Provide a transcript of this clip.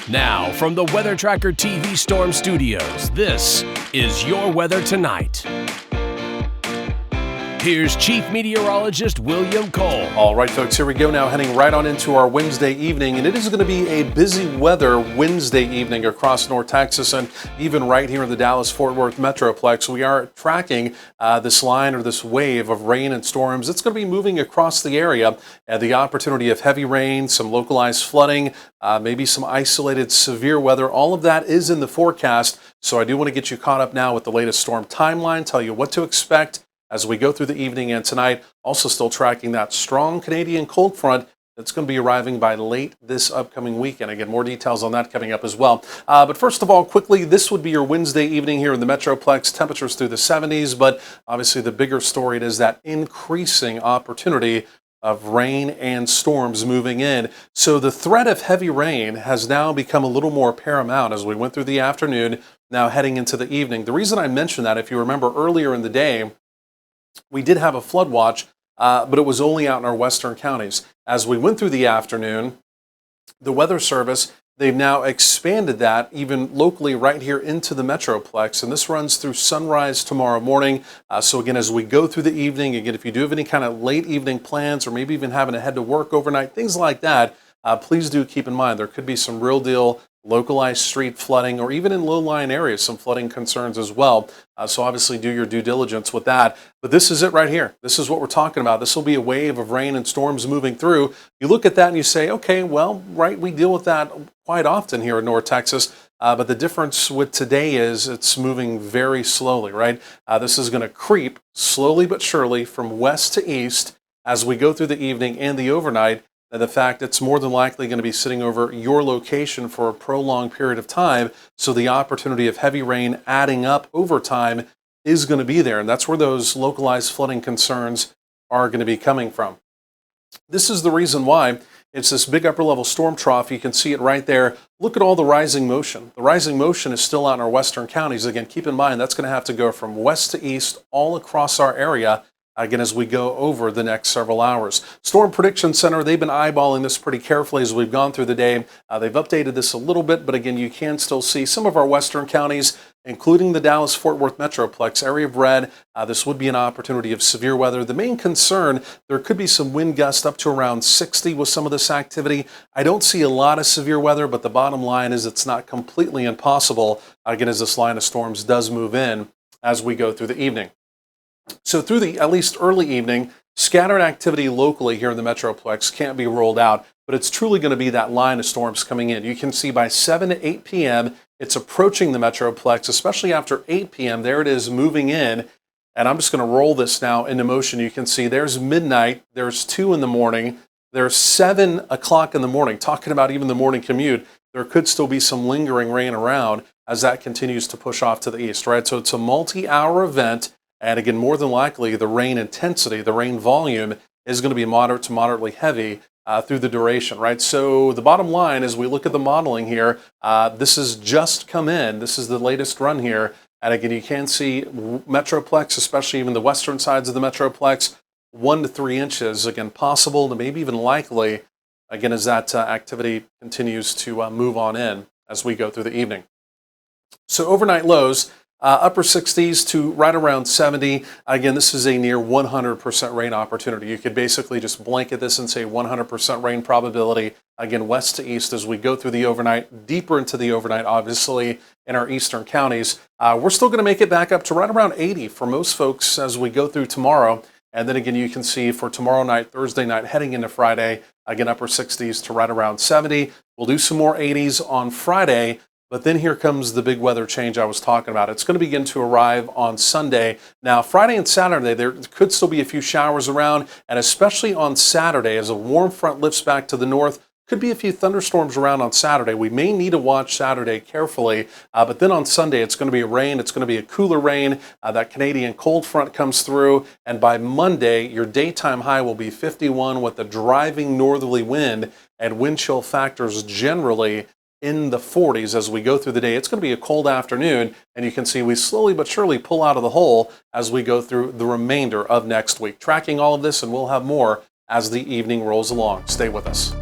Now, from the Weather Tracker TV Storm Studios, this is Your Weather Tonight. Here's Chief Meteorologist William Cole. All right, folks, here we go now, heading right on into our Wednesday evening, and it is going to be a busy weather Wednesday evening across North Texas and even right here in the Dallas-Fort Worth Metroplex. We are tracking this line or this wave of rain and storms. It's going to be moving across the area, and the opportunity of heavy rain, some localized flooding, maybe some isolated severe weather. All of that is in the forecast, so I do want to get you caught up now with the latest storm timeline, tell you what to expect as we go through the evening and tonight. Also still tracking that strong Canadian cold front that's going to be arriving by late this upcoming weekend. Again, more details on that coming up as well. But first of all, quickly, this would be your Wednesday evening here in the Metroplex. Temperatures through the 70s, but obviously the bigger story is that increasing opportunity of rain and storms moving in. So the threat of heavy rain has now become a little more paramount as we went through the afternoon, now heading into the evening. The reason I mentioned that, if you remember earlier in the day, we did have a flood watch, but it was only out in our western counties. As we went through the afternoon, the Weather Service, they've now expanded that even locally right here into the Metroplex, and this runs through sunrise tomorrow morning. So again, as we go through the evening, again, if you do have any kind of late evening plans or maybe even having to head to work overnight, things like that, please do keep in mind there could be some real deal localized street flooding, or even in low-lying areas, some flooding concerns as well. So obviously do your due diligence with that. But this is it right here. This is what we're talking about. This will be a wave of rain and storms moving through. You look at that and you say, okay, well, right, we deal with that quite often here in North Texas. But the difference with today is it's moving very slowly, right? This is going to creep slowly but surely from west to east as we go through the evening and the overnight. And the fact it's more than likely going to be sitting over your location for a prolonged period of time, so the opportunity of heavy rain adding up over time is going to be there, and that's where those localized flooding concerns are going to be coming from. This is the reason why it's this big upper level storm trough. You can see it right there. Look at all the rising motion. The rising motion is still out in our western counties. Again, keep in mind that's going to have to go from west to east all across our area, again, as we go over the next several hours. Storm Prediction Center, they've been eyeballing this pretty carefully as we've gone through the day. They've updated this a little bit, but again, you can still see some of our western counties, including the Dallas-Fort Worth Metroplex area of red. This would be an opportunity of severe weather. The main concern, there could be some wind gusts up to around 60 with some of this activity. I don't see a lot of severe weather, but the bottom line is it's not completely impossible, again, as this line of storms does move in as we go through the evening. So through the at least early evening, scattered activity locally here in the Metroplex can't be rolled out, but it's truly going to be that line of storms coming in. You can see by 7 to 8 p.m., it's approaching the Metroplex, especially after 8 p.m. There it is moving in, and I'm just going to roll this now into motion. You can see there's midnight, there's 2 in the morning, there's 7 o'clock in the morning. Talking about even the morning commute, there could still be some lingering rain around as that continues to push off to the east, right? So it's a multi-hour event. And again, more than likely, the rain intensity, the rain volume is going to be moderate to moderately heavy through the duration, right? So the bottom line, as we look at the modeling here, this has just come in. This is the latest run here. And again, you can see Metroplex, especially even the western sides of the Metroplex, 1 to 3 inches, again, possible to maybe even likely, again, as that activity continues to move on in as we go through the evening. So overnight lows, upper 60s to right around 70. Again, this is a near 100% rain opportunity. You could basically just blanket this and say 100% rain probability, again, west to east as we go through the overnight, deeper into the overnight, obviously, in our eastern counties. We're still going to make it back up to right around 80 for most folks as we go through tomorrow. And then again, you can see for tomorrow night, Thursday night, heading into Friday, again, upper 60s to right around 70. We'll do some more 80s on Friday. But then here comes the big weather change I was talking about. It's going to begin to arrive on Sunday. Now, Friday and Saturday, there could still be a few showers around, and especially on Saturday, as a warm front lifts back to the north, could be a few thunderstorms around on Saturday. We may need to watch Saturday carefully, but then on Sunday, it's going to be rain. It's going to be a cooler rain. That Canadian cold front comes through, and by Monday, your daytime high will be 51 with a driving northerly wind, and wind chill factors generally in the 40s as we go through the day. It's going to be a cold afternoon, and you can see we slowly but surely pull out of the hole as we go through the remainder of next week. Tracking all of this, and we'll have more as the evening rolls along. Stay with us.